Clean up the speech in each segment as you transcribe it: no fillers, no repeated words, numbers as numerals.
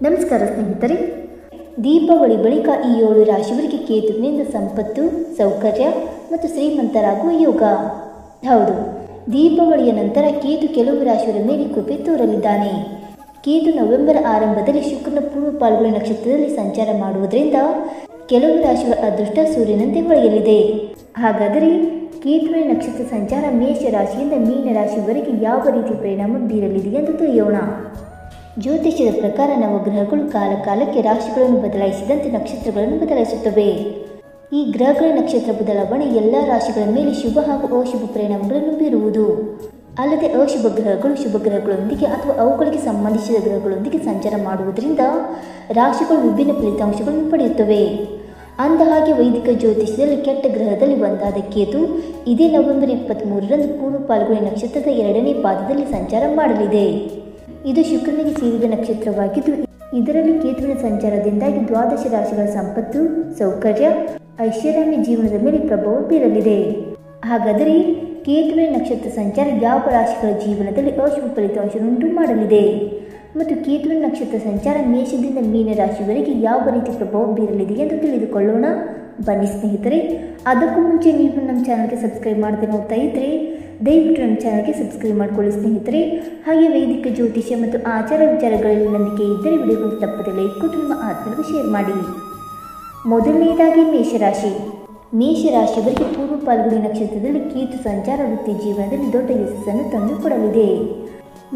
ನಮಸ್ಕಾರ ಸ್ನೇಹಿತರೆ. ದೀಪಾವಳಿ ಬಳಿಕ ಈ 7 ರಾಶಿಯವರಿಗೆ ಕೇತುವಿನಿಂದ ಸಂಪತ್ತು, ಸೌಕರ್ಯ ಮತ್ತು ಶ್ರೀಮಂತರಾಗುವ ಯೋಗ. ಹೌದು, ದೀಪಾವಳಿಯ ನಂತರ ಕೇತು ಕೆಲವು ರಾಶಿಯವರ ಮೇಲೆ ಕೃಪೆ ತೋರಲಿದ್ದಾನೆ. ಕೇತು ನವೆಂಬರ್ ಆರಂಭದಲ್ಲಿ ಶುಕ್ರನ ಪೂರ್ವ ಪಾಲ್ಗುಣಿ ನಕ್ಷತ್ರದಲ್ಲಿ ಸಂಚಾರ ಮಾಡುವುದರಿಂದ ಕೆಲವು ರಾಶಿಗಳ ಅದೃಷ್ಟ ಸೂರ್ಯನಂತೆ ಹೊಳೆಯಲಿದೆ. ಹಾಗಾದರೆ ಕೇತುವಿನ ನಕ್ಷತ್ರ ಸಂಚಾರ ಮೇಷ ರಾಶಿಯಿಂದ ಮೀನ ರಾಶಿಯವರೆಗೆ ಯಾವ ರೀತಿ ಪರಿಣಾಮ ಬೀರಲಿದೆ ಎಂದು ತಿಳಿಯೋಣ. ಜ್ಯೋತಿಷ್ಯದ ಪ್ರಕಾರ ನವಗ್ರಹಗಳು ಕಾಲಕಾಲಕ್ಕೆ ರಾಶಿಗಳನ್ನು ಬದಲಾಯಿಸಿದಂತೆ ನಕ್ಷತ್ರಗಳನ್ನು ಬದಲಾಯಿಸುತ್ತವೆ. ಈ ಗ್ರಹಗಳ ನಕ್ಷತ್ರ ಬದಲಾವಣೆ ಎಲ್ಲ ರಾಶಿಗಳ ಮೇಲೆ ಶುಭ ಹಾಗೂ ಅಶುಭ ಪರಿಣಾಮಗಳನ್ನು ಬೀರುವುದು. ಅಲ್ಲದೆ ಅಶುಭ ಗ್ರಹಗಳು ಶುಭ ಗ್ರಹಗಳೊಂದಿಗೆ ಅಥವಾ ಅವುಗಳಿಗೆ ಸಂಬಂಧಿಸಿದ ಗ್ರಹಗಳೊಂದಿಗೆ ಸಂಚಾರ ಮಾಡುವುದರಿಂದ ರಾಶಿಗಳು ವಿಭಿನ್ನ ಫಲಿತಾಂಶಗಳನ್ನು ಪಡೆಯುತ್ತವೆ. ಅಂದಹಾಗೆ ವೈದಿಕ ಜ್ಯೋತಿಷ್ಯದಲ್ಲಿ ಕೆಟ್ಟ ಗ್ರಹದಲ್ಲಿ ಒಂದಾದ ಕೇತು ಇದೇ ನವೆಂಬರ್ 23ರಂದು ಪೂರ್ವ ಪಾಲ್ಗುಣಿ ನಕ್ಷತ್ರದ 2ನೇ ಪಾದದಲ್ಲಿ ಸಂಚಾರ ಮಾಡಲಿದೆ. ಇದು ಶುಕ್ರನಿಗೆ ಸೇರಿದ ನಕ್ಷತ್ರವಾಗಿದ್ದು, ಇದರಲ್ಲಿ ಕೇತುವಿನ ಸಂಚಾರದಿಂದಾಗಿ ದ್ವಾದಶ ರಾಶಿಗಳ ಸಂಪತ್ತು, ಸೌಕರ್ಯ, ಐಷಾರಾಮಿ ಜೀವನದ ಮೇಲೆ ಪ್ರಭಾವ ಬೀರಲಿದೆ. ಹಾಗಾದರೆ ಕೇತುವಿನ ನಕ್ಷತ್ರ ಸಂಚಾರ ಯಾವ ರಾಶಿಗಳ ಜೀವನದಲ್ಲಿ ಅಶುಭ ಫಲಿತಾಂಶವನ್ನುಂಟು ಮಾಡಲಿದೆ ಮತ್ತು ಕೇತುವಿನ ನಕ್ಷತ್ರ ಸಂಚಾರ ಮೇಷದಿಂದ ಮೀನ ರಾಶಿಯವರೆಗೆ ಯಾವ ರೀತಿ ಪ್ರಭಾವ ಬೀರಲಿದೆ ಎಂದು ತಿಳಿದುಕೊಳ್ಳೋಣ. ಬನ್ನಿ ಸ್ನೇಹಿತರೆ. ಅದಕ್ಕೂ ಮುಂಚೆ ನೀವು ನಮ್ಮ ಚಾನಲ್ಗೆ ಸಬ್ಸ್ಕ್ರೈಬ್ ಮಾಡದೆ ನೋಡ್ತಾ ಇದ್ದರೆ ದಯವಿಟ್ಟು ನಮ್ಮ ಚಾನಲ್ಗೆ ಸಬ್ಸ್ಕ್ರೈಬ್ ಮಾಡಿಕೊಳ್ಳಿ ಸ್ನೇಹಿತರೆ. ಹಾಗೆ ವೈದಿಕ ಜ್ಯೋತಿಷ್ಯ ಮತ್ತು ಆಚಾರ ವಿಚಾರಗಳಲ್ಲಿ ನಂಬಿಕೆ ಇದ್ದರೆ ವಿಡಿಯೋಗಳು ತಪ್ಪದೆ ಲೈಕ್ ಕೊಟ್ಟು ನಿಮ್ಮ ಆತ್ಮರಿಗೆ ಶೇರ್ ಮಾಡಿ. ಮೊದಲನೆಯದಾಗಿ ಮೇಷರಾಶಿ. ಮೇಷರಾಶಿಯವರಿಗೆ ಪೂರ್ವ ಪಾಲ್ಗುಣಿ ನಕ್ಷತ್ರದಲ್ಲಿ ಕೇತು ಸಂಚಾರ ವೃತ್ತಿ ಜೀವನದಲ್ಲಿ ದೊಡ್ಡ ಯಶಸ್ಸನ್ನು ತಂದುಕೊಡಲಿದೆ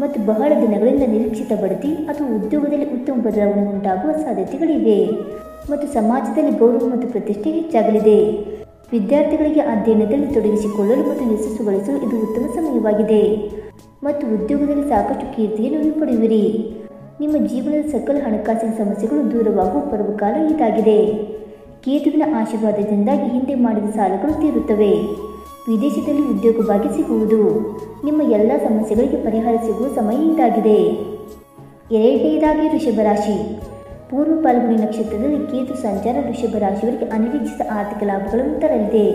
ಮತ್ತು ಬಹಳ ದಿನಗಳಿಂದ ನಿರೀಕ್ಷಿತ ಬಡ್ತಿ ಅಥವಾ ಉದ್ಯೋಗದಲ್ಲಿ ಉತ್ತಮ ಬದಲಾವಣೆ ಉಂಟಾಗುವ ಸಾಧ್ಯತೆಗಳಿವೆ ಮತ್ತು ಸಮಾಜದಲ್ಲಿ ಗೌರವ ಮತ್ತು ಪ್ರತಿಷ್ಠೆ ಹೆಚ್ಚಾಗಲಿದೆ. ವಿದ್ಯಾರ್ಥಿಗಳಿಗೆ ಅಧ್ಯಯನದಲ್ಲಿ ತೊಡಗಿಸಿಕೊಳ್ಳಲು ಮತ್ತು ಯಶಸ್ಸು ಗಳಿಸಲು ಇದು ಉತ್ತಮ ಸಮಯವಾಗಿದೆ ಮತ್ತು ಉದ್ಯೋಗದಲ್ಲಿ ಸಾಕಷ್ಟು ಕೀರ್ತಿಯನ್ನು ನೀವು ಪಡೆಯುವಿರಿ. ನಿಮ್ಮ ಜೀವನದ ಸಕಲ ಹಣಕಾಸಿನ ಸಮಸ್ಯೆಗಳು ದೂರವಾಗುವ ಪರ್ವಕಾಲ ಇದಾಗಿದೆ. ಕೇತುವಿನ ಆಶೀರ್ವಾದದಿಂದಾಗಿ ಹಿಂದೆ ಮಾಡಿದ ಸಾಲಗಳು ತೀರುತ್ತವೆ. ವಿದೇಶದಲ್ಲಿ ಉದ್ಯೋಗ ಭಾಗ್ಯ ಸಿಗುವುದು. ನಿಮ್ಮ ಎಲ್ಲ ಸಮಸ್ಯೆಗಳಿಗೆ ಪರಿಹಾರ ಸಿಗುವ ಸಮಯ ಇದಾಗಿದೆ. ಎರಡನೆಯದಾಗಿ ವೃಷಭ ರಾಶಿ. ಪೂರ್ವ ಪಾಲ್ಗುಣಿ ನಕ್ಷತ್ರದಲ್ಲಿ ಕೇತು ಸಂಚಾರ ವೃಷಭ ರಾಶಿಯವರಿಗೆ ಅನಿರೀಕ್ಷಿತ ಆರ್ಥಿಕ ಲಾಭಗಳನ್ನು ತರಲಿದೆ.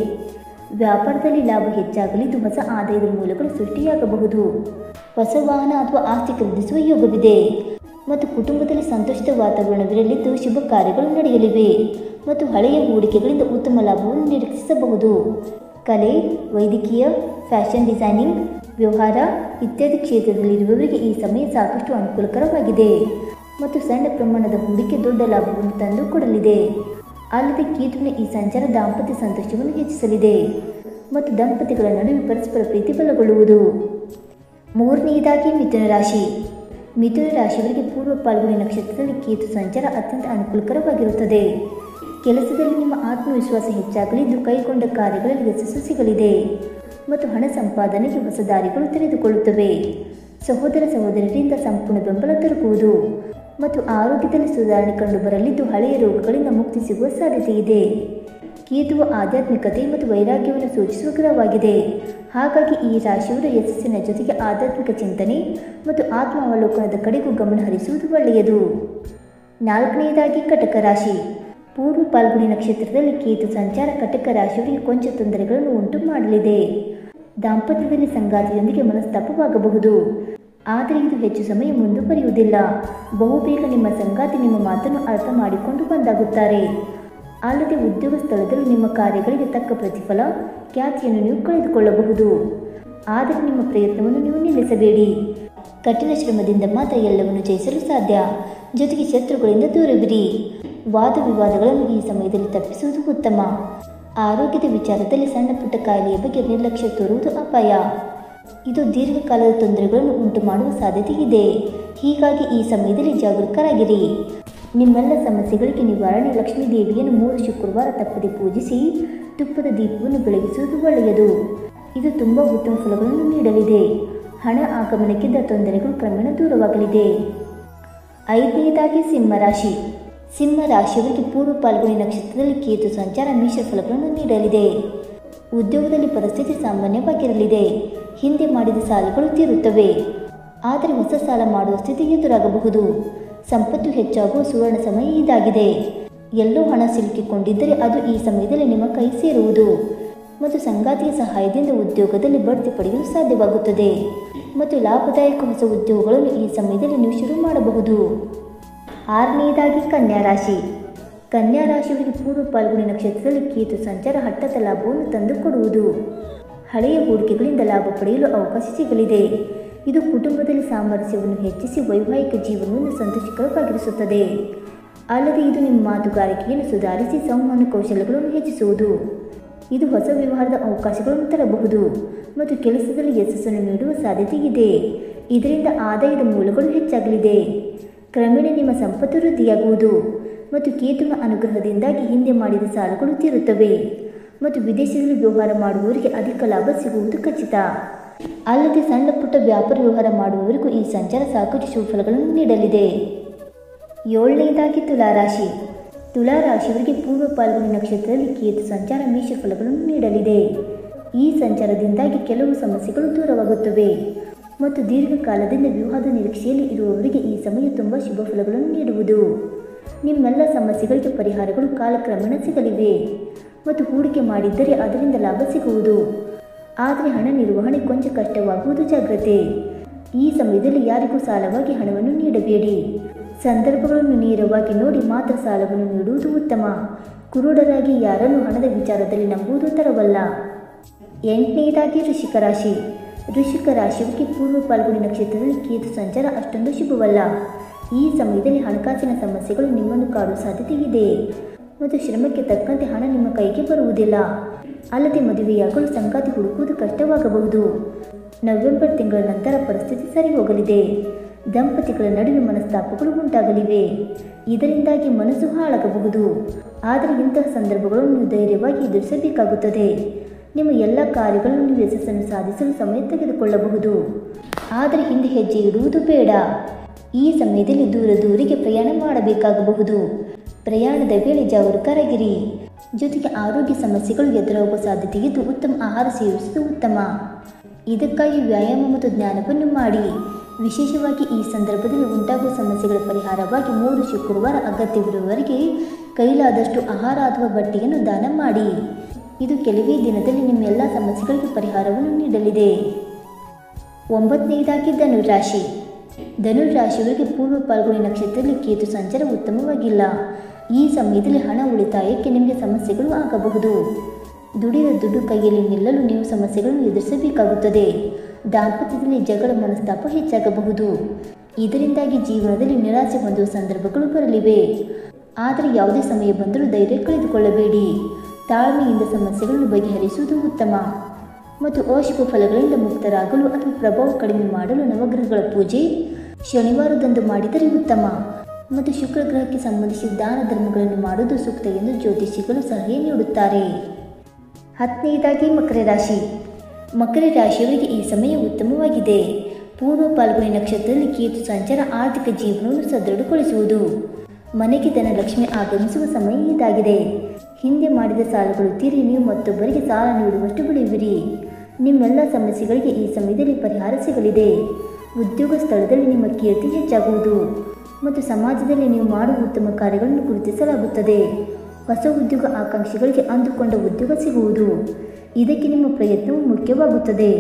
ವ್ಯಾಪಾರದಲ್ಲಿ ಲಾಭ ಹೆಚ್ಚಾಗಲಿದ್ದು ಹೊಸ ಆದಾಯದ ಮೂಲಗಳು ಸೃಷ್ಟಿಯಾಗಬಹುದು. ಹೊಸ ವಾಹನ ಅಥವಾ ಆಸ್ತಿ ಖರೀದಿಸುವ ಯೋಗವಿದೆ ಮತ್ತು ಕುಟುಂಬದಲ್ಲಿ ಸಂತೋಷದ ವಾತಾವರಣವಿರಲಿದ್ದು ಶುಭ ಕಾರ್ಯಗಳು ನಡೆಯಲಿವೆ ಮತ್ತು ಹಳೆಯ ಹೂಡಿಕೆಗಳಿಂದ ಉತ್ತಮ ಲಾಭವನ್ನು ನಿರೀಕ್ಷಿಸಬಹುದು. ಕಲೆ, ವೈದ್ಯಕೀಯ, ಫ್ಯಾಷನ್ ಡಿಸೈನಿಂಗ್, ವ್ಯವಹಾರ ಇತ್ಯಾದಿ ಕ್ಷೇತ್ರದಲ್ಲಿರುವವರಿಗೆ ಈ ಸಮಯ ಸಾಕಷ್ಟು ಅನುಕೂಲಕರವಾಗಿದೆ ಮತ್ತು ಸಣ್ಣ ಪ್ರಮಾಣದ ಹೂಡಿಕೆ ದೊಡ್ಡ ಲಾಭವನ್ನು ತಂದು ಕೊಡಲಿದೆ. ಅಲ್ಲದೆ ಕೇತುವಿನ ಈ ಸಂಚಾರ ದಾಂಪತ್ಯ ಸಂತೋಷವನ್ನು ಹೆಚ್ಚಿಸಲಿದೆ ಮತ್ತು ದಂಪತಿಗಳ ನಡುವೆ ಪರಸ್ಪರ ಪ್ರೀತಿ ಬಲಗೊಳ್ಳುವುದು. ಮೂರನೆಯದಾಗಿ ಮಿಥುನ ರಾಶಿ. ಮಿಥುನ ರಾಶಿಯವರಿಗೆ ಪೂರ್ವ ಪಾಲ್ಗುಣಿ ನಕ್ಷತ್ರದಲ್ಲಿ ಕೇತು ಸಂಚಾರ ಅತ್ಯಂತ ಅನುಕೂಲಕರವಾಗಿರುತ್ತದೆ. ಕೆಲಸದಲ್ಲಿ ನಿಮ್ಮ ಆತ್ಮವಿಶ್ವಾಸ ಹೆಚ್ಚಾಗಲಿದ್ದು ಕೈಗೊಂಡ ಕಾರ್ಯಗಳಲ್ಲಿ ಯಶಸ್ಸು ಸಿಗಲಿದೆ ಮತ್ತು ಹಣ ಸಂಪಾದನೆಗೆ ಹೊಸ ದಾರಿಗಳು ತೆರೆದುಕೊಳ್ಳುತ್ತವೆ. ಸಹೋದರ ಸಹೋದರರಿಂದ ಸಂಪೂರ್ಣ ಬೆಂಬಲ ದೊರಕುವುದು ಮತ್ತು ಆರೋಗ್ಯದಲ್ಲಿ ಸುಧಾರಣೆ ಕಂಡುಬರಲಿದ್ದು ಹಳೆಯ ರೋಗಗಳಿಂದ ಮುಕ್ತಿ ಸಿಗುವ ಸಾಧ್ಯತೆ ಇದೆ. ಕೇತುವು ಆಧ್ಯಾತ್ಮಿಕತೆ ಮತ್ತು ವೈರಾಗ್ಯವನ್ನು ಸೂಚಿಸುವ ಗ್ರಹವಾಗಿದೆ. ಹಾಗಾಗಿ ಈ ರಾಶಿಯವರು ಯಶಸ್ಸಿನ ಜೊತೆಗೆ ಆಧ್ಯಾತ್ಮಿಕ ಚಿಂತನೆ ಮತ್ತು ಆತ್ಮ ಅವಲೋಕನದ ಕಡೆಗೂ ಗಮನ ಹರಿಸುವುದು ಒಳ್ಳೆಯದು. ನಾಲ್ಕನೆಯದಾಗಿ ಕಟಕ ರಾಶಿ. ಪೂರ್ವ ಪಾಲ್ಗುಣಿ ನಕ್ಷತ್ರದಲ್ಲಿ ಕೇತು ಸಂಚಾರ ಕಟಕ ರಾಶಿಯವರಿಗೆ ಕೊಂಚ ತೊಂದರೆಗಳನ್ನು ಉಂಟು ಮಾಡಲಿದೆ. ದಾಂಪತ್ಯದಲ್ಲಿ ಸಂಗಾತಿಯೊಂದಿಗೆ ಮನಸ್ತಾಪವಾಗಬಹುದು, ಆದರೆ ಇದು ಹೆಚ್ಚು ಸಮಯ ಮುಂದುವರಿಯುವುದಿಲ್ಲ. ಬಹುಬೇಗ ನಿಮ್ಮ ಸಂಗಾತಿ ನಿಮ್ಮ ಮಾತನ್ನು ಅರ್ಥ ಮಾಡಿಕೊಂಡು ಬಂದಾಗುತ್ತಾರೆ. ಅಲ್ಲದೆ ಉದ್ಯೋಗ ಸ್ಥಳದಲ್ಲಿ ನಿಮ್ಮ ಕಾರ್ಯಗಳಿಗೆ ತಕ್ಕ ಪ್ರತಿಫಲ, ಖ್ಯಾತಿಯನ್ನು ನೀವು ಕಳೆದುಕೊಳ್ಳಬಹುದು. ಆದರೆ ನಿಮ್ಮ ಪ್ರಯತ್ನವನ್ನು ನೀವು ನಿಲ್ಲಿಸಬೇಡಿ. ಕಠಿಣ ಶ್ರಮದಿಂದ ಮಾತ್ರ ಎಲ್ಲವನ್ನು ಜಯಿಸಲು ಸಾಧ್ಯ. ಜೊತೆಗೆ ಶತ್ರುಗಳಿಂದ ದೂರವಿರಿ. ವಾದ ವಿವಾದಗಳನ್ನು ಈ ಸಮಯದಲ್ಲಿ ತಪ್ಪಿಸುವುದು ಉತ್ತಮ. ಆರೋಗ್ಯದ ವಿಚಾರದಲ್ಲಿ ಸಣ್ಣ ಪುಟ್ಟ ಕಾಯಿಲೆಯ ಬಗ್ಗೆ ನಿರ್ಲಕ್ಷ್ಯ ತೋರುವುದು ಅಪಾಯ. ಇದು ದೀರ್ಘಕಾಲದ ತೊಂದರೆಗಳನ್ನು ಉಂಟು ಮಾಡುವ ಸಾಧ್ಯತೆ ಇದೆ. ಹೀಗಾಗಿ ಈ ಸಮಯದಲ್ಲಿ ಜಾಗರೂಕರಾಗಿರಿ. ನಿಮ್ಮೆಲ್ಲ ಸಮಸ್ಯೆಗಳಿಗೆ ನಿವಾರಣೆ ಲಕ್ಷ್ಮೀ ದೇವಿಯನ್ನು 3 ಶುಕ್ರವಾರ ತಪ್ಪದೆ ಪೂಜಿಸಿ ತುಪ್ಪದ ದೀಪವನ್ನು ಬೆಳಗಿಸುವುದು ಒಳ್ಳೆಯದು. ಇದು ತುಂಬ ಉತ್ತಮ ಫಲಗಳನ್ನು ನೀಡಲಿದೆ. ಹಣ ಆಗಮನಕ್ಕಿಂತ ತೊಂದರೆಗಳು ಕ್ರಮೇಣ ದೂರವಾಗಲಿದೆ. ಐದನೆಯದಾಗಿ ಸಿಂಹರಾಶಿ. ಸಿಂಹರಾಶಿಯವರಿಗೆ ಪೂರ್ವ ಪಾಲ್ಗುಣಿ ನಕ್ಷತ್ರದಲ್ಲಿ ಕೇತು ಸಂಚಾರ ಮಿಶ್ರ ಫಲಗಳನ್ನು ನೀಡಲಿದೆ. ಉದ್ಯೋಗದಲ್ಲಿ ಪರಿಸ್ಥಿತಿ ಸಾಮಾನ್ಯವಾಗಿರಲಿದೆ. ಹಿಂದೆ ಮಾಡಿದ ಸಾಲಗಳು ತೀರುತ್ತವೆ, ಆದರೆ ಹೊಸ ಸಾಲ ಮಾಡುವ ಸ್ಥಿತಿ ಎದುರಾಗಬಹುದು. ಸಂಪತ್ತು ಹೆಚ್ಚಾಗುವ ಸುವರ್ಣ ಸಮಯ ಇದಾಗಿದೆ. ಎಲ್ಲೋ ಹಣ ಸಿಲುಕಿಕೊಂಡಿದ್ದರೆ ಅದು ಈ ಸಮಯದಲ್ಲಿ ನಿಮ್ಮ ಕೈ ಸೇರುವುದು ಮತ್ತು ಸಂಗಾತಿಯ ಸಹಾಯದಿಂದ ಉದ್ಯೋಗದಲ್ಲಿ ಬಡ್ತಿ ಪಡೆಯಲು ಸಾಧ್ಯವಾಗುತ್ತದೆ ಮತ್ತು ಲಾಭದಾಯಕ ಹೊಸ ಉದ್ಯೋಗಗಳನ್ನು ಈ ಸಮಯದಲ್ಲಿ ನೀವು ಶುರು ಮಾಡಬಹುದು. ಆರನೆಯದಾಗಿ ಕನ್ಯಾ ರಾಶಿ. ಕನ್ಯಾ ರಾಶಿಯವರಿಗೆ ಪೂರ್ವ ಫಾಲ್ಗುಣಿ ನಕ್ಷತ್ರದಲ್ಲಿ ಕೇತು ಸಂಚಾರ ಹಠಾತ್ ಲಾಭವನ್ನು ತಂದುಕೊಡುವುದು. ಹಳೆಯ ಹೂಡಿಕೆಗಳಿಂದ ಲಾಭ ಪಡೆಯಲು ಅವಕಾಶ ಸಿಗಲಿದೆ. ಇದು ಕುಟುಂಬದಲ್ಲಿ ಸಾಮರಸ್ಯವನ್ನು ಹೆಚ್ಚಿಸಿ ವೈವಾಹಿಕ ಜೀವನವನ್ನು ಸಂತೋಷಕರವಾಗಿರಿಸುತ್ತದೆ. ಅಲ್ಲದೆ ಇದು ನಿಮ್ಮ ಮಾತುಗಾರಿಕೆಯನ್ನು ಸುಧಾರಿಸಿ ಸಂವಹನ ಕೌಶಲ್ಯಗಳನ್ನು ಹೆಚ್ಚಿಸುವುದು. ಇದು ಹೊಸ ವ್ಯವಹಾರದ ಅವಕಾಶಗಳನ್ನು ತರಬಹುದು ಮತ್ತು ಕೆಲಸದಲ್ಲಿ ಯಶಸ್ಸನ್ನು ನೀಡುವ ಸಾಧ್ಯತೆ ಇದೆ. ಇದರಿಂದ ಆದಾಯದ ಮೂಲಗಳು ಹೆಚ್ಚಾಗಲಿದೆ. ಕ್ರಮೇಣ ನಿಮ್ಮ ಸಂಪತ್ತು ವೃದ್ಧಿಯಾಗುವುದು ಮತ್ತು ಕೇತುವಿನ ಅನುಗ್ರಹದಿಂದಾಗಿ ಹಿಂದೆ ಮಾಡಿದ ಸಾಲಗಳು ತೀರುತ್ತವೆ ಮತ್ತು ವಿದೇಶದಲ್ಲಿ ವ್ಯವಹಾರ ಮಾಡುವವರಿಗೆ ಅಧಿಕ ಲಾಭ ಸಿಗುವುದು ಖಚಿತ. ಅಲ್ಲದೆ ಸಣ್ಣ ಪುಟ್ಟ ವ್ಯಾಪಾರ ವ್ಯವಹಾರ ಮಾಡುವವರಿಗೂ ಈ ಸಂಚಾರ ಸಾಕಷ್ಟು ಶುಭಫಲಗಳನ್ನು ನೀಡಲಿದೆ. ಏಳನೆಯದಾಗಿ ತುಲಾರಾಶಿ. ತುಲಾರಾಶಿಯವರಿಗೆ ಪೂರ್ವ ಫಾಲ್ಗುಣಿ ನಕ್ಷತ್ರದಲ್ಲಿ ಕೇತು ಸಂಚಾರ ಮೇಷ ಫಲಗಳನ್ನು ನೀಡಲಿದೆ. ಈ ಸಂಚಾರದಿಂದಾಗಿ ಕೆಲವು ಸಮಸ್ಯೆಗಳು ದೂರವಾಗುತ್ತವೆ ಮತ್ತು ದೀರ್ಘಕಾಲದಿಂದ ವಿವಾಹದ ನಿರೀಕ್ಷೆಯಲ್ಲಿ ಇರುವವರಿಗೆ ಈ ಸಮಯ ತುಂಬ ಶುಭ ಫಲಗಳನ್ನು ನೀಡುವುದು. ನಿಮ್ಮೆಲ್ಲ ಸಮಸ್ಯೆಗಳಿಗೆ ಪರಿಹಾರಗಳು ಕಾಲಕ್ರಮೇಣ ಸಿಗಲಿವೆ ಮತ್ತು ಹೂಡಿಕೆ ಮಾಡಿದ್ದರೆ ಅದರಿಂದ ಲಾಭ ಸಿಗುವುದು. ಆದರೆ ಹಣ ನಿರ್ವಹಣೆ ಕೊಂಚ ಕಷ್ಟವಾಗುವುದು ಜಾಗ್ರತೆ. ಈ ಸಮಯದಲ್ಲಿ ಯಾರಿಗೂ ಸಾಲವಾಗಿ ಹಣವನ್ನು ನೀಡಬೇಡಿ. ಸಂದರ್ಭಗಳನ್ನು ನೇರವಾಗಿ ನೋಡಿ ಮಾತ್ರ ಸಾಲವನ್ನು ನೀಡುವುದು ಉತ್ತಮ. ಕುರುಡರಾಗಿ ಯಾರನ್ನು ಹಣದ ವಿಚಾರದಲ್ಲಿ ನಂಬುವುದು ತರವಲ್ಲ. ಎಂಟನೆಯದಾಗಿ ವೃಶ್ಚಿಕ ರಾಶಿ. ವೃಶ್ಚಿಕ ರಾಶಿಯವರಿಗೆ ಪೂರ್ವ ಫಾಲ್ಗುಣಿ ನಕ್ಷತ್ರದಲ್ಲಿ ಕೇತು ಸಂಚಾರ ಅಷ್ಟೊಂದು ಶುಭವಲ್ಲ. ಈ ಸಮಯದಲ್ಲಿ ಹಣಕಾಸಿನ ಸಮಸ್ಯೆಗಳು ನಿಮ್ಮನ್ನು ಕಾಡುವ ಸಾಧ್ಯತೆ ಇದೆ ಮತ್ತು ಶ್ರಮಕ್ಕೆ ತಕ್ಕಂತೆ ಹಣ ನಿಮ್ಮ ಕೈಗೆ ಬರುವುದಿಲ್ಲ. ಅಲ್ಲದೆ ಮದುವೆಯಾಗಲು ಸಂಗಾತಿ ಹುಡುಕುವುದು ಕಷ್ಟವಾಗಬಹುದು. ನವೆಂಬರ್ ತಿಂಗಳ ನಂತರ ಪರಿಸ್ಥಿತಿ ಸರಿ ಹೋಗಲಿದೆ. ದಂಪತಿಗಳ ನಡುವೆ ಮನಸ್ತಾಪಗಳು ಉಂಟಾಗಲಿವೆ. ಇದರಿಂದಾಗಿ ಮನಸ್ಸು ಹಾಳಾಗಬಹುದು. ಆದರೆ ಇಂತಹ ಸಂದರ್ಭಗಳನ್ನು ನೀವು ಧೈರ್ಯವಾಗಿ ಎದುರಿಸಬೇಕಾಗುತ್ತದೆ. ನಿಮ್ಮ ಎಲ್ಲ ಕಾರ್ಯಗಳನ್ನು ನೀವು ಯಶಸ್ಸನ್ನು ಸಾಧಿಸಲು ಸಮಯ ತೆಗೆದುಕೊಳ್ಳಬಹುದು. ಆದರೆ ಹಿಂದೆ ಹೆಜ್ಜೆ ಇಡುವುದು ಬೇಡ. ಈ ಸಮಯದಲ್ಲಿ ದೂರಿಗೆ ಪ್ರಯಾಣ ಮಾಡಬೇಕಾಗಬಹುದು. ಪ್ರಯಾಣದ ವೇಳೆ ಜಾಗರೂಕರಾಗಿರಿ. ಜೊತೆಗೆ ಆರೋಗ್ಯ ಸಮಸ್ಯೆಗಳು ಎದುರಾಗುವ ಸಾಧ್ಯತೆ ಇದ್ದು ಉತ್ತಮ ಆಹಾರ ಸೇವಿಸುವುದು ಉತ್ತಮ. ಇದಕ್ಕಾಗಿ ವ್ಯಾಯಾಮ ಮತ್ತು ಜ್ಞಾನವನ್ನು ಮಾಡಿ. ವಿಶೇಷವಾಗಿ ಈ ಸಂದರ್ಭದಲ್ಲಿ ಉಂಟಾಗುವ ಸಮಸ್ಯೆಗಳ ಪರಿಹಾರವಾಗಿ 3 ಶುಕ್ರವಾರ ಅಗತ್ಯವಿರುವವರೆಗೆ ಕೈಲಾದಷ್ಟು ಆಹಾರ ಅಥವಾ ಬಟ್ಟೆಯನ್ನು ದಾನ ಮಾಡಿ. ಇದು ಕೆಲವೇ ದಿನದಲ್ಲಿ ನಿಮ್ಮ ಎಲ್ಲ ಸಮಸ್ಯೆಗಳಿಗೆ ಪರಿಹಾರವನ್ನು ನೀಡಲಿದೆ. 9ನೆಯದಾಗಿ ಧನುರಾಶಿ. ಧನುರಾಶಿಯವರಿಗೆ ಪೂರ್ವ ಫಾಲ್ಗುಣಿ ನಕ್ಷತ್ರದಲ್ಲಿ ಕೇತು ಸಂಚಾರ ಉತ್ತಮವಾಗಿಲ್ಲ. ಈ ಸಮಯದಲ್ಲಿ ಹಣ ಉಳಿತಾಯಕ್ಕೆ ನಿಮಗೆ ಸಮಸ್ಯೆಗಳು ಆಗಬಹುದು. ದುಡಿದ ದುಡ್ಡು ಕೈಯಲ್ಲಿ ನಿಲ್ಲಲು ನೀವು ಸಮಸ್ಯೆಗಳನ್ನು ಎದುರಿಸಬೇಕಾಗುತ್ತದೆ. ದಾಂಪತ್ಯದಲ್ಲಿ ಜಗಳ ಮನಸ್ತಾಪ ಹೆಚ್ಚಾಗಬಹುದು. ಇದರಿಂದಾಗಿ ಜೀವನದಲ್ಲಿ ನಿರಾಸೆ ಹೊಂದುವ ಸಂದರ್ಭಗಳು ಬರಲಿವೆ. ಆದರೆ ಯಾವುದೇ ಸಮಯ ಬಂದರೂ ಧೈರ್ಯ ಕಳೆದುಕೊಳ್ಳಬೇಡಿ. ತಾಳ್ಮೆಯಿಂದ ಸಮಸ್ಯೆಗಳನ್ನು ಬಗೆಹರಿಸುವುದು ಉತ್ತಮ. ಮತ್ತು ಅಶುಭ ಫಲಗಳಿಂದ ಮುಕ್ತರಾಗಲು ಅಥವಾ ಪ್ರಭಾವ ಕಡಿಮೆ ಮಾಡಲು ನವಗ್ರಹಗಳ ಪೂಜೆ ಶನಿವಾರದಂದು ಮಾಡಿದರೆ ಉತ್ತಮ. ಮತ್ತು ಶುಕ್ರ ಗ್ರಹಕ್ಕೆ ಸಂಬಂಧಿಸಿದ ದಾನ ಧರ್ಮಗಳನ್ನು ಮಾಡುವುದು ಸೂಕ್ತ ಎಂದು ಜ್ಯೋತಿಷಿಗಳು ಸಲಹೆ ನೀಡುತ್ತಾರೆ. 10ನೆಯದಾಗಿ ಮಕರ ರಾಶಿ. ಮಕರ ರಾಶಿಯವರಿಗೆ ಈ ಸಮಯ ಉತ್ತಮವಾಗಿದೆ. ಪೂರ್ವ ಫಾಲ್ಗುಣಿ ನಕ್ಷತ್ರದಲ್ಲಿ ಕೇತು ಸಂಚಾರ ಆರ್ಥಿಕ ಜೀವನವನ್ನು ಸದೃಢಗೊಳಿಸುವುದು. ಮನೆಗೆ ಧನಲಕ್ಷ್ಮಿ ಆಗಮಿಸುವ ಸಮಯ ಇದಾಗಿದೆ. ಹಿಂದೆ ಮಾಡಿದ ಸಾಲಗಳು ತೀರಿ ನೀವು ಮತ್ತೊಬ್ಬರಿಗೆ ಸಾಲ ನೀಡುವಷ್ಟು ಬೆಳೆಯುವಿರಿ. ನಿಮ್ಮೆಲ್ಲ ಸಮಸ್ಯೆಗಳಿಗೆ ಈ ಸಮಯದಲ್ಲಿ ಪರಿಹಾರ ಸಿಗಲಿದೆ. ಉದ್ಯೋಗ ಸ್ಥಳದಲ್ಲಿ ನಿಮ್ಮ ಕೀರ್ತಿ ಹೆಚ್ಚಾಗುವುದು ಮತ್ತು ಸಮಾಜದಲ್ಲಿ ನೀವು ಮಾಡುವ ಉತ್ತಮ ಕಾರ್ಯಗಳನ್ನು ಗುರುತಿಸಲಾಗುತ್ತದೆ. ಹೊಸ ಉದ್ಯೋಗ ಆಕಾಂಕ್ಷಿಗಳಿಗೆ ಅಂದುಕೊಂಡ ಉದ್ಯೋಗ ಸಿಗುವುದು. ಇದಕ್ಕೆ ನಿಮ್ಮ ಪ್ರಯತ್ನವು ಮುಖ್ಯವಾಗುತ್ತದೆ.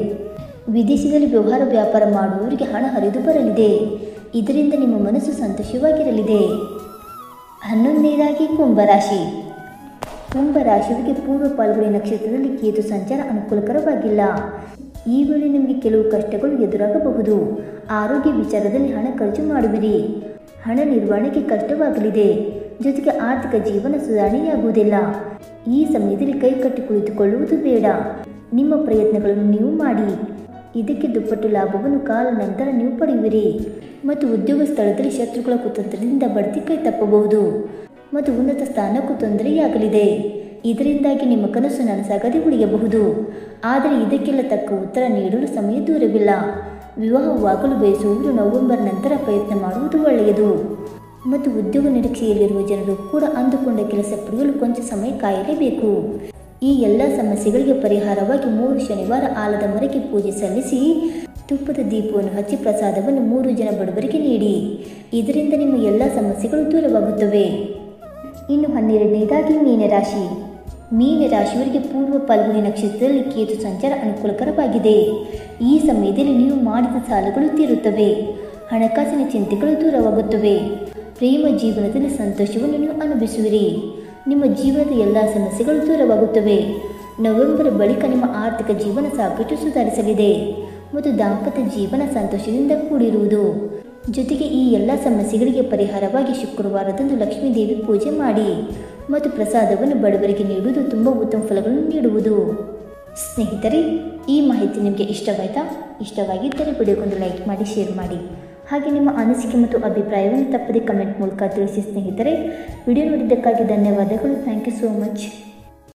ವಿದೇಶದಲ್ಲಿ ವ್ಯಾಪಾರ ಮಾಡುವವರಿಗೆ ಹಣ ಹರಿದು ಬರಲಿದೆ. ಇದರಿಂದ ನಿಮ್ಮ ಮನಸ್ಸು ಸಂತೋಷವಾಗಿರಲಿದೆ. 11ನೆಯದಾಗಿ ಕುಂಭರಾಶಿ. ಕುಂಭರಾಶಿಯವರಿಗೆ ಪೂರ್ವ ಫಾಲ್ಗುಣಿ ನಕ್ಷತ್ರದಲ್ಲಿ ಕೇತು ಸಂಚಾರ ಅನುಕೂಲಕರವಾಗಿಲ್ಲ. ಈ ವೇಳೆ ನಿಮಗೆ ಕೆಲವು ಕಷ್ಟಗಳು ಎದುರಾಗಬಹುದು. ಆರೋಗ್ಯ ವಿಚಾರದಲ್ಲಿ ಹಣ ಖರ್ಚು ಮಾಡುವಿರಿ. ಹಣ ನಿರ್ವಹಣೆಗೆ ಕಷ್ಟವಾಗಲಿದೆ. ಜೊತೆಗೆ ಆರ್ಥಿಕ ಜೀವನ ಸುಧಾರಣೆಯಾಗುವುದಿಲ್ಲ. ಈ ಸಮಯದಲ್ಲಿ ಕೈ ಕಟ್ಟಿ ಕುಳಿತುಕೊಳ್ಳುವುದು ಬೇಡ. ನಿಮ್ಮ ಪ್ರಯತ್ನಗಳನ್ನು ನೀವು ಮಾಡಿ. ಇದಕ್ಕೆ ದುಪ್ಪಟ್ಟು ಲಾಭವನ್ನು ಕಾಲ ನಂತರ ನೀವು ಪಡೆಯುವಿರಿ. ಮತ್ತು ಉದ್ಯೋಗ ಸ್ಥಳದಲ್ಲಿ ಶತ್ರುಗಳ ಕುತಂತ್ರದಿಂದ ಬಡ್ತಿ ಕೈ ತಪ್ಪಬಹುದು ಮತ್ತು ಉನ್ನತ ಸ್ಥಾನಕ್ಕೂ ತೊಂದರೆಯಾಗಲಿದೆ. ಇದರಿಂದಾಗಿ ನಿಮ್ಮ ಕನಸು ನನಸಾಗದೆ ಉಳಿಯಬಹುದು. ಆದರೆ ಇದಕ್ಕೆಲ್ಲ ತಕ್ಕ ಉತ್ತರ ನೀಡಲು ಸಮಯ ದೂರವಿಲ್ಲ. ವಿವಾಹವಾಗಲು ಬಯಸುವವರು ನವೆಂಬರ್ ನಂತರ ಪ್ರಯತ್ನ ಮಾಡುವುದು ಒಳ್ಳೆಯದು. ಮತ್ತು ಉದ್ಯೋಗ ನಿರೀಕ್ಷೆಯಲ್ಲಿರುವ ಜನರು ಕೂಡ ಅಂದುಕೊಂಡ ಕೆಲಸ ಪಡೆಯಲು ಕೊಂಚ ಸಮಯ ಕಾಯಲೇಬೇಕು. ಈ ಎಲ್ಲ ಸಮಸ್ಯೆಗಳಿಗೆ ಪರಿಹಾರವಾಗಿ 3 ಶನಿವಾರ ಆಲದ ಮರಕ್ಕೆ ಪೂಜೆ ಸಲ್ಲಿಸಿ ತುಪ್ಪದ ದೀಪವನ್ನು ಹಚ್ಚಿ ಪ್ರಸಾದವನ್ನು 3 ಜನ ಬಡವರಿಗೆ ನೀಡಿ. ಇದರಿಂದ ನಿಮ್ಮ ಎಲ್ಲ ಸಮಸ್ಯೆಗಳು ದೂರವಾಗುತ್ತವೆ. ಇನ್ನು 12ನೆಯದಾಗಿ ಮೀನರಾಶಿ. ಮೀನರಾಶಿಯವರಿಗೆ ಪೂರ್ವ ಫಾಲ್ಗುಣಿ ನಕ್ಷತ್ರದಲ್ಲಿ ಕೇತು ಸಂಚಾರ ಅನುಕೂಲಕರವಾಗಿದೆ. ಈ ಸಮಯದಲ್ಲಿ ನೀವು ಮಾಡಿದ ಸಾಲಗಳು ತೀರುತ್ತವೆ. ಹಣಕಾಸಿನ ಚಿಂತೆಗಳು ದೂರವಾಗುತ್ತವೆ. ಪ್ರೇಮ ಜೀವನದಲ್ಲಿ ಸಂತೋಷವನ್ನು ನೀವು ಅನುಭವಿಸುವಿರಿ. ನಿಮ್ಮ ಜೀವನದ ಎಲ್ಲ ಸಮಸ್ಯೆಗಳು ದೂರವಾಗುತ್ತವೆ. ನವೆಂಬರ್ ಬಳಿಕ ನಿಮ್ಮ ಆರ್ಥಿಕ ಜೀವನ ಸಾಕಷ್ಟು ಸುಧಾರಿಸಲಿದೆ ಮತ್ತು ದಾಂಪತ್ಯ ಜೀವನ ಸಂತೋಷದಿಂದ ಕೂಡಿರುವುದು. ಜೊತೆಗೆ ಈ ಎಲ್ಲ ಸಮಸ್ಯೆಗಳಿಗೆ ಪರಿಹಾರವಾಗಿ ಶುಕ್ರವಾರದಂದು ಲಕ್ಷ್ಮೀ ದೇವಿ ಪೂಜೆ ಮಾಡಿ ಮತ್ತು ಪ್ರಸಾದವನ್ನು ಬಡವರಿಗೆ ನೀಡುವುದು ತುಂಬ ಉತ್ತಮ ಫಲಗಳನ್ನು ನೀಡುವುದು. ಸ್ನೇಹಿತರೆ, ಈ ಮಾಹಿತಿ ನಿಮಗೆ ಇಷ್ಟವಾಯಿತಾ? ಇಷ್ಟವಾಗಿದ್ದರೆ ವಿಡಿಯೋಗೊಂದು ಲೈಕ್ ಮಾಡಿ, ಶೇರ್ ಮಾಡಿ. ಹಾಗೆ ನಿಮ್ಮ ಅನಿಸಿಕೆ ಮತ್ತು ಅಭಿಪ್ರಾಯವನ್ನು ತಪ್ಪದೆ ಕಮೆಂಟ್ ಮೂಲಕ ತಿಳಿಸಿ. ಸ್ನೇಹಿತರೆ, ವಿಡಿಯೋ ನೋಡಿದ್ದಕ್ಕಾಗಿ ಧನ್ಯವಾದಗಳು. Thank you so much.